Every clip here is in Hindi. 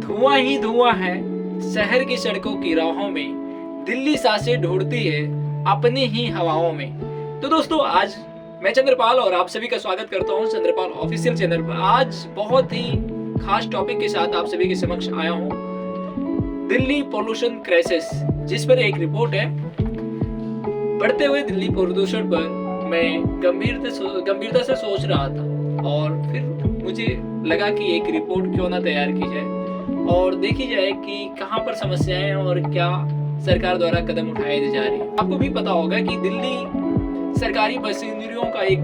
धुआं ही धुआं है शहर की सड़कों की राहों में, दिल्ली सांसें ढूंढती है अपनी ही हवाओं में। तो दोस्तों, आज मैं चंद्रपाल और आप सभी का स्वागत करता हूं चंद्रपाल ऑफिशियल चैनल पर। आज बहुत ही खास टॉपिक के साथ आप सभी के समक्ष आया हूं। दिल्ली पोल्यूशन क्राइसिस, जिस पर एक रिपोर्ट है। बढ़ते हुए दिल्ली प्रदूषण पर मैं गंभीरता से सोच रहा था और फिर मुझे लगा कि एक रिपोर्ट क्यों ना तैयार की जाए और देखी जाए कि कहां पर समस्याएं हैं और क्या सरकार द्वारा कदम उठाए जा रहे हैं। आपको भी पता होगा कि दिल्ली सरकारी मशीनरियों का एक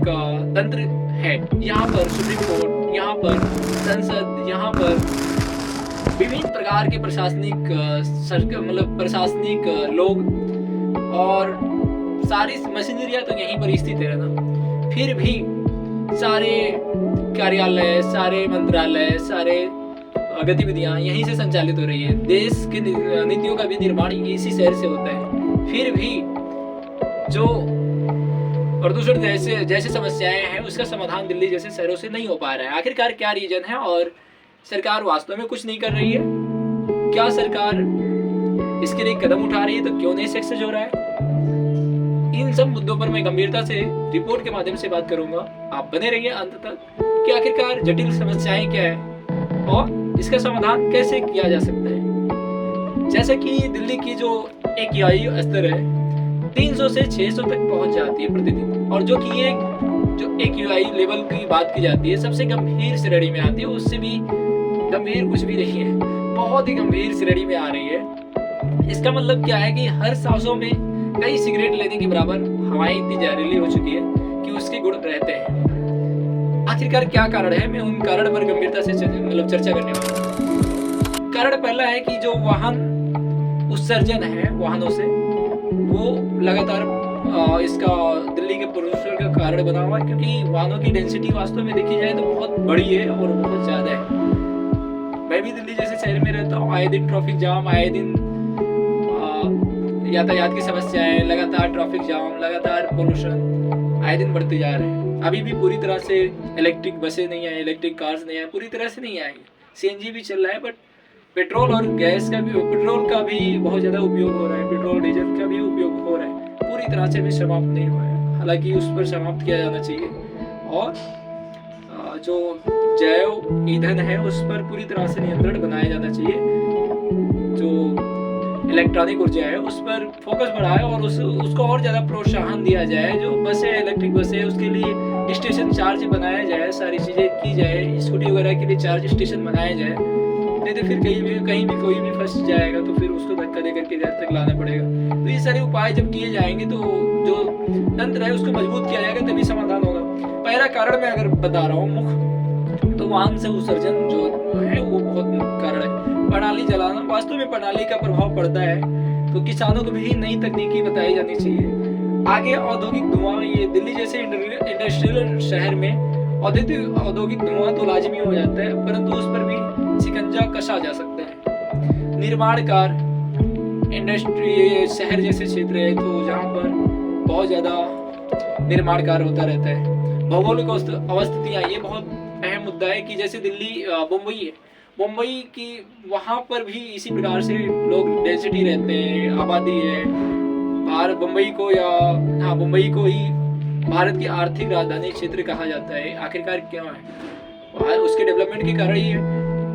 तंत्र है। यहाँ पर सुप्रीम कोर्ट, यहाँ पर संसद, यहाँ पर विभिन्न प्रकार के प्रशासनिक लोग और सारी मशीनरियां तो यहीं पर स्थित है ना। फिर भी सारे कार्यालय, सारे मंत्रालय, सारे गतिविधियां यहीं से संचालित हो रही है। देश की नीतियों का भी निर्माण इसी शहर से होता है। फिर भी जो प्रदूषण जैसे समस्याएं हैं, उसका समाधान दिल्ली जैसे शहरों से नहीं हो पा रहा है। आखिरकार क्या रीजन है और सरकार वास्तव में कुछ नहीं कर रही है? क्या सरकार इसके लिए कदम उठा रही है तो क्यों नहीं सक्सेस हो रहा है? इन सब मुद्दों पर मैं गंभीरता से रिपोर्ट के माध्यम से बात करूंगा। आप बने रहिए अंत तक कि आखिरकार जटिल समस्याएं क्या है और इसका समाधान कैसे किया जा सकता है। जैसे कि दिल्ली की जो AQI स्तर है 300 से 600 तक पहुंच जाती है प्रतिदिन, और जो कि जो AQI लेवल की बात की जाती है सबसे गंभीर श्रेणी में आती है। उससे भी गंभीर कुछ भी नहीं है, बहुत ही गंभीर श्रेणी में आ रही है। इसका मतलब क्या है कि हर सांसों में कई सिगरेट लेने के बराबर हवाएं इतनी जहरीली हो चुकी है कि उसके गुण रहते हैं। आखिरकार क्या कारण है, मैं उन कारण पर गंभीरता से चर्चा करने वाला हूँ। कारण पहला है कि जो वाहन उत्सर्जन है वाहनों से, वो लगातार इसका दिल्ली के प्रदूषण का कारण बना हुआ है, क्योंकि वाहनों की डेंसिटी वास्तव में देखी जाए तो बहुत बड़ी है और बहुत ज्यादा है। मैं भी दिल्ली जैसे शहर में रहता हूँ। आए दिन ट्रैफिक जाम, आए दिन यातायात की समस्याएं, लगातार ट्रैफिक जाम, लगातार पोल्यूशन आए दिन बढ़ते जा रहे हैं। अभी भी पूरी तरह से इलेक्ट्रिक बसें नहीं आई, इलेक्ट्रिक कार्स नहीं आई, पूरी तरह से नहीं आई। CNG भी चल रहा है, बट पेट्रोल और गैस का भी, पेट्रोल का भी बहुत ज़्यादा उपयोग हो रहा है, पेट्रोल डीजल का भी उपयोग हो रहा है, पूरी तरह से भी समाप्त नहीं हुआ है। हालांकि उस पर समाप्त किया जाना चाहिए और जो जैव ईंधन है उस पर पूरी तरह से नियंत्रण बनाया जाना चाहिए। जो इलेक्ट्रॉनिक ऊर्जा है उस पर फोकस बढ़ाए और उसको और ज़्यादा प्रोत्साहन दिया जाए। जो बसें, इलेक्ट्रिक बसें, उसके लिए स्टेशन चार्ज बनाया जाए, सारी चीज़ें की जाए। स्कूटी वगैरह के लिए चार्ज स्टेशन बनाया जाए, नहीं तो फिर कहीं भी कोई भी फंस जाएगा तो फिर उसको धक्का दे करके घर तक लाना पड़ेगा। तो ये सारे उपाय जब किए जाएंगे तो जो तंत्र है उसको मजबूत किया जाएगा, तभी समाधान होगा। पहला कारण मैं अगर बता रहा हूँ मुख्य, तो वाहन से उत्सर्जन जो है वो बहुत मुख्य कारण है। पराली जलाना, वास्तव में पराली का प्रभाव पड़ता है, तो किसानों को भी नई तकनीकी बताई जानी चाहिए। आगे औद्योगिक धुआं, ये दिल्ली जैसे इंडस्ट्रियल शहर में औद्योगिक धुआं तो लाजमी हो जाता है, परंतु उस पर भी शिकंजा कसा जा सकता है। निर्माण कार्य, इंडस्ट्री शहर जैसे क्षेत्र है तो जहाँ पर बहुत ज़्यादा निर्माण कार्य होता रहता है। भौगोलिक अवस्थितियाँ, ये बहुत अहम मुद्दा है कि जैसे दिल्ली मुंबई है, मुंबई की वहाँ पर भी इसी प्रकार से लोग डेंसिटी रहते हैं, आबादी है। मुंबई को ही भारत की आर्थिक राजधानी क्षेत्र कहा जाता है। आखिरकार क्यों है? उसके डेवलपमेंट के कारण ही है।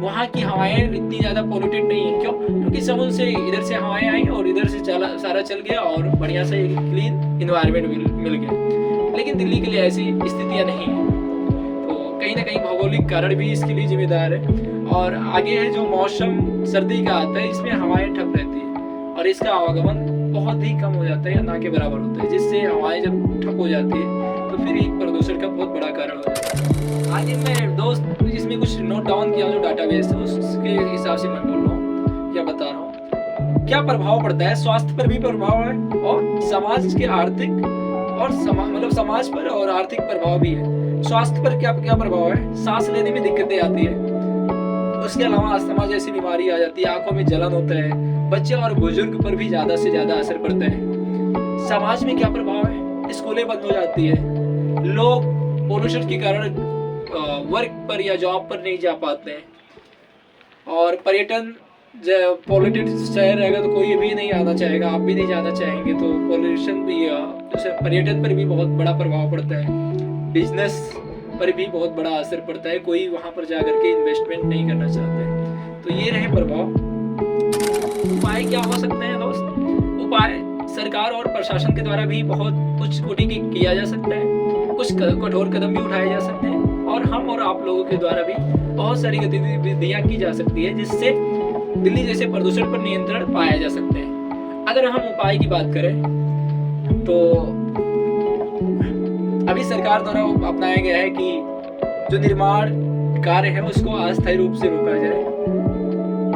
वहाँ की हवाएं इतनी ज़्यादा पोल्यूटेड नहीं है। क्यों? क्योंकि समुद्र से इधर से हवाएं आई और इधर से सारा चल गया और बढ़िया से क्लीन इन्वायरमेंट मिल गया। लेकिन दिल्ली के लिए ऐसी स्थितियाँ नहीं है, तो कहीं ना कहीं भौगोलिक कारण भी इसके लिए जिम्मेदार है। और आगे है जो मौसम सर्दी का आता है, इसमें हवाएं ठप रहती है और इसका आवागमन बहुत ही कम हो जाता है या ना के बराबर होता है, जिससे हवाएं जब ठप हो जाती है तो फिर एक प्रदूषण का बहुत बड़ा कारण हो जाता है। आगे मैं दोस्त इसमें कुछ नोट डाउन किया जो डाटाबेस है, उसके हिसाब से मैं बोल रहा हूँ, क्या बता रहा हूँ। क्या प्रभाव पड़ता है? स्वास्थ्य पर भी प्रभाव है और समाज के आर्थिक और समाज पर और आर्थिक प्रभाव भी है। स्वास्थ्य पर क्या प्रभाव है? सांस लेने में दिक्कतें आती है, उसके अलावा अस्थमा जैसी बीमारी आ जाती है, आंखों में जलन होता है, बच्चे और बुजुर्ग पर भी ज्यादा से ज्यादा असर पड़ता है। समाज में क्या प्रभाव है? स्कूलें बंद हो जाती है, लोग पोल्यूशन के कारण वर्क पर या जॉब पर नहीं जा पाते हैं और पर्यटन पॉल्यूटेड शहर रहेगा तो कोई भी नहीं आना चाहेगा, आप भी नहीं जाना चाहेंगे, तो पॉल्यूशन भी जैसे पर्यटन पर भी बहुत बड़ा प्रभाव पड़ता है, बिजनेस पर भी बहुत बड़ा असर पड़ता है, कोई वहाँ पर जा करके इन्वेस्टमेंट नहीं करना चाहता है। तो ये रहे प्रभाव। उपाय क्या हो सकते हैं दोस्त? उपाय सरकार और प्रशासन के द्वारा भी बहुत कुछ किया जा सकता है, कुछ कठोर कदम भी उठाए जा सकते हैं, और हम और आप लोगों के द्वारा भी बहुत सारी गतिविधियाँ की जा सकती है जिससे दिल्ली जैसे प्रदूषण पर नियंत्रण पाया जा सकता है। अगर हम उपाय की बात करें तो अभी सरकार द्वारा अपनाया गया है कि जो निर्माण कार्य है उसको अस्थायी रूप से रोका जाए,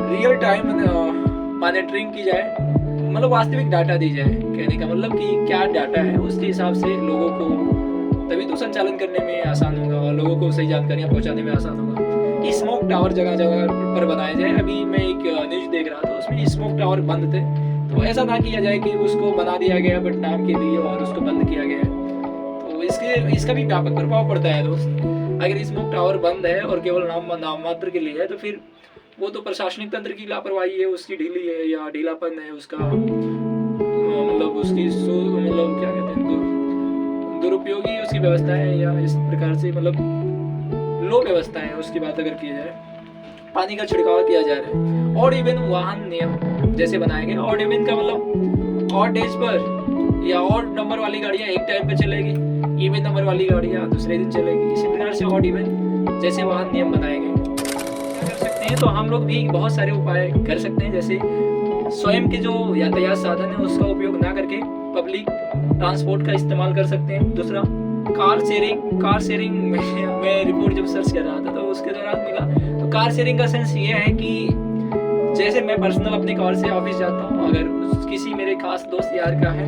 रियल टाइम मॉनिटरिंग की जाए, मतलब वास्तविक डाटा दी जाए। कहने का मतलब कि क्या डाटा है उसके हिसाब से लोगों को तभी तो संचालन करने में आसान होगा और लोगों को सही जानकारियाँ पहुँचाने में आसान होगा। स्मोक टावर जगह जगह पर बनाए जाए। अभी मैं एक न्यूज देख रहा था, उसमें स्मोक टावर बंद थे, तो ऐसा ना किया जाए कि उसको बना दिया गया बट नाम के लिए और उसको बंद किया गया है, तो इसका भी व्यापक प्रभाव पड़ता है दोस्त। अगर स्मोक टावर बंद है और केवल नाम मात्र के लिए है तो फिर वो तो प्रशासनिक तंत्र की लापरवाही है, उसकी ढीली है या ढीलापन है, उसका मतलब उसकी मतलब क्या कहते हैं दुरुपयोगी उसकी व्यवस्था है, या इस प्रकार से मतलब लो व्यवस्था है उसकी बात अगर की जाए। पानी का छिड़काव किया जा रहा है, ऑड इवन वाहन नियम जैसे बनाए गए। ऑड इवन का मतलब ऑड डेज पर या ऑड नंबर वाली गाड़ियाँ एक टाइम पे चलेगी, इवन नंबर वाली गाड़ियाँ दूसरे दिन चलेगी। इसी प्रकार से ऑड इवन जैसे वाहन नियम बनाए गए। क्या कर सकते हैं? तो हम लोग भी बहुत सारे उपाय कर सकते हैं, जैसे स्वयं के जो यातायात साधन है उसका उपयोग ना करके पब्लिक ट्रांसपोर्ट का इस्तेमाल कर सकते हैं। दूसरा कार शेयरिंग मैं रिपोर्ट जब सर्च कर रहा था तो उसके दौरान मिला, तो कार शेयरिंग का सेंस ये है कि जैसे मैं पर्सनल अपनी कार से ऑफिस जाता हूँ, अगर किसी मेरे खास दोस्त यार का है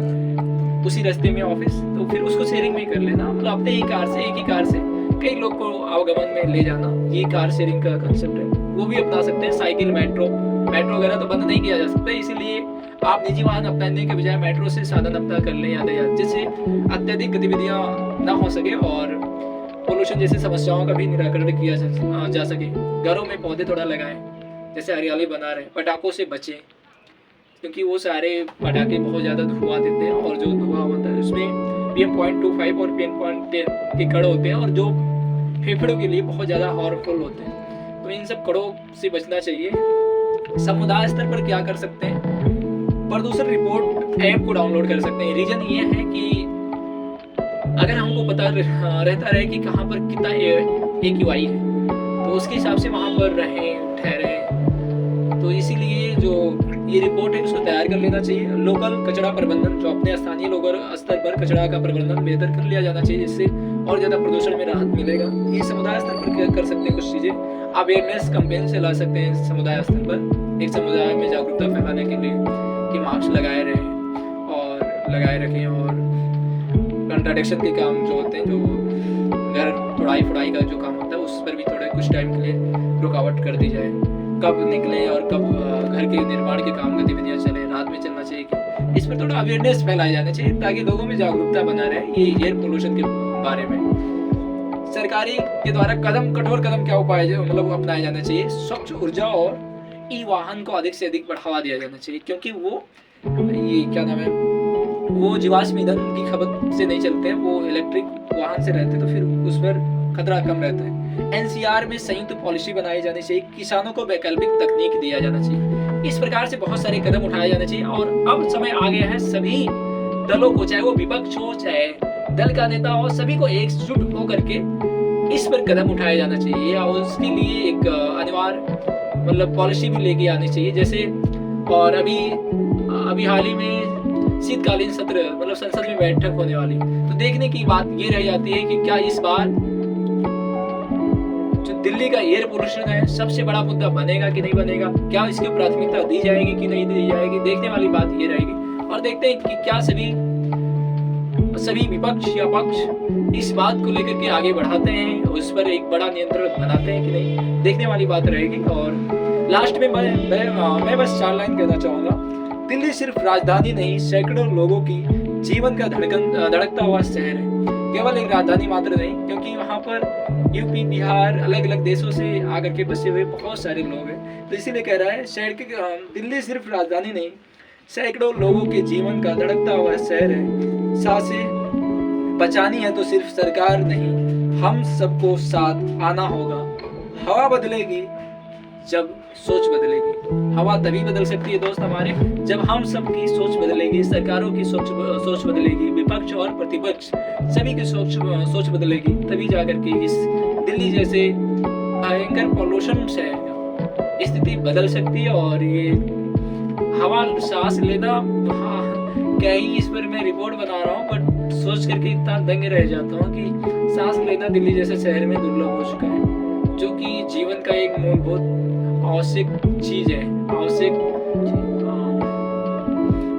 उसी रास्ते में ऑफिस, तो फिर उसको शेयरिंग में कर लेना, मतलब अपने ही कार से एक ही कार से कई लोग को आवागमन में ले जाना, ये कार शेयरिंग का कंसेप्ट है, वो भी अपना सकते हैं। साइकिल मेट्रो वगैरह तो बंद नहीं किया जा सकता, इसीलिए आप निजी वाहन अपनाने के बजाय मेट्रो से साधन अपना कर लें यातायात, जिससे अत्यधिक गतिविधियाँ ना हो सके और पोल्यूशन जैसी समस्याओं का भी निराकरण किया जा सके। घरों में पौधे थोड़ा लगाएं, जैसे हरियाली बना रहे, पटाखों से बचें क्योंकि वो सारे पटाखे बहुत ज़्यादा धुआं देते हैं और जो धुआं होता है उसमें PM.25 और PM.10 के कण होते हैं और जो फेफड़ों के लिए बहुत ज़्यादा हार्मफुल होते हैं, तो इन सब कणों से बचना चाहिए। समुदाय स्तर पर क्या कर सकते हैं? प्रदूषण रिपोर्ट ऐप को डाउनलोड कर सकते हैं। रीजन ये है कि अगर हमको पता रहता रहे कि कहाँ पर कितना AQI है तो उसके हिसाब से वहाँ पर रहें ठहरें, तो इसीलिए जो ये रिपोर्ट है उसको तैयार कर लेना चाहिए। लोकल कचरा प्रबंधन, जो अपने स्थानीय लोगों स्तर पर कचरा का प्रबंधन बेहतर कर लिया जाना चाहिए, जिससे और ज़्यादा प्रदूषण में राहत मिलेगा। ये समुदाय स्तर पर कर सकते हैं कुछ चीज़ें, अवेयरनेस कैंपेन से ला सकते हैं समुदाय स्तर पर, एक समुदाय में जागरूकता फैलाने के लिए कि मास्क लगाए रखें और कंट्राडिक्शन के काम जो होते हैं, जो घर तोड़ाई का जो काम होता है उस पर भी थोड़ा कुछ टाइम के लिए रुकावट कर दी जाए। कब निकलें और कब घर के निर्माण के काम गतिविधियाँ चले, रात में चलना चाहिए कि इस पर थोड़ा अवेयरनेस फैलाया जाना चाहिए ताकि लोगों में जागरूकता बना रहे ये एयर पोल्यूशन के बारे में। सरकारी के द्वारा कठोर कदम क्या उपाय मतलब अपनाया जाना चाहिए? स्वच्छ ऊर्जा और ई वाहन को अधिक से अधिक बढ़ावा दिया जाना चाहिए, क्योंकि वो ये क्या नाम है, वो जीवाश्म ईंधन की खपत से नहीं चलते हैं, वो इलेक्ट्रिक वाहन से रहते हैं, तो फिर उस पर खतरा कम रहता है। NCR में संयुक्त पॉलिसी बनाई जानी चाहिए, किसानों को वैकल्पिक तकनीक दिया जाना चाहिए। इस प्रकार से बहुत सारे कदम उठाए जाने चाहिए और अब समय आ गया है सभी दलों को, चाहे वो विपक्ष हो चाहे दल का नेता हो, सभी को एकजुट होकर के इस पर कदम उठाया जाना चाहिए और उसके लिए एक अनिवार्य मतलब पॉलिसी भी लेके आनी चाहिए। जैसे और अभी हाल ही में शीतकालीन सत्र मतलब संसद में बैठक होने वाली, तो देखने की बात ये रह जाती है कि क्या इस बार जो दिल्ली का एयर पोल्यूशन है सबसे बड़ा मुद्दा बनेगा कि नहीं बनेगा, क्या इसकी प्राथमिकता दी जाएगी कि नहीं दी जाएगी, देखने वाली बात ये रहेगी। और देखते हैं कि क्या सभी विपक्ष या पक्ष इस बात को लेकर के आगे बढ़ाते हैं, उस पर एक बड़ा नियंत्रण बनाते हैं कि नहीं, देखने वाली बात रहेगी। और लास्ट में मैं बस 4 लाइन कहना चाहूँगा। दिल्ली सिर्फ राजधानी नहीं, सैकड़ों लोगों की जीवन का धड़कता हुआ शहर है। केवल एक राजधानी मात्र नहीं, क्योंकि वहाँ पर यूपी, बिहार, अलग अलग देशों से आकर के बसे हुए बहुत सारे लोग हैं। तो इसीलिए कह रहा है शहर के दिल्ली सिर्फ राजधानी नहीं, सैकड़ों लोगों के जीवन का धड़कता हुआ शहर है। सांसें बचानी है तो सिर्फ सरकार नहीं, हम सबको साथ आना होगा। हवा बदलेगी जब सोच बदलेगी। हवा तभी बदल सकती है दोस्त हमारे, जब हम सबकी सोच बदलेगी, सरकारों की सोच बदलेगी, विपक्ष और प्रतिपक्ष सभी की सोच बदलेगी, तभी जाकर के इस दिल्ली जैसे भयंकर पॉल्यूशन शहर का स्थिति बदल सकती है। और ये हवा सांस लेना, हाँ क्या ही इस पर मैं रिपोर्ट बना रहा हूँ, बट सोच करके इतना दंग रह जाता हूँ कि सांस लेना दिल्ली जैसे शहर में दुर्लभ हो चुका है, जो कि जीवन का एक मूलभूत आवश्यक चीज है, आवश्यक।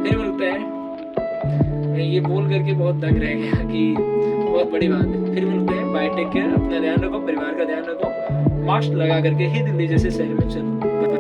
फिर मिलते हैं, ये बोल करके बहुत दंग रह गया कि बहुत बड़ी बात है। फिर मिलते हैं, बाय, टेक केयर, अपना ध्यान रखो, परिवार का ध्यान रखो, मास्क लगा करके ही दिल्ली जैसे शहर में चलो।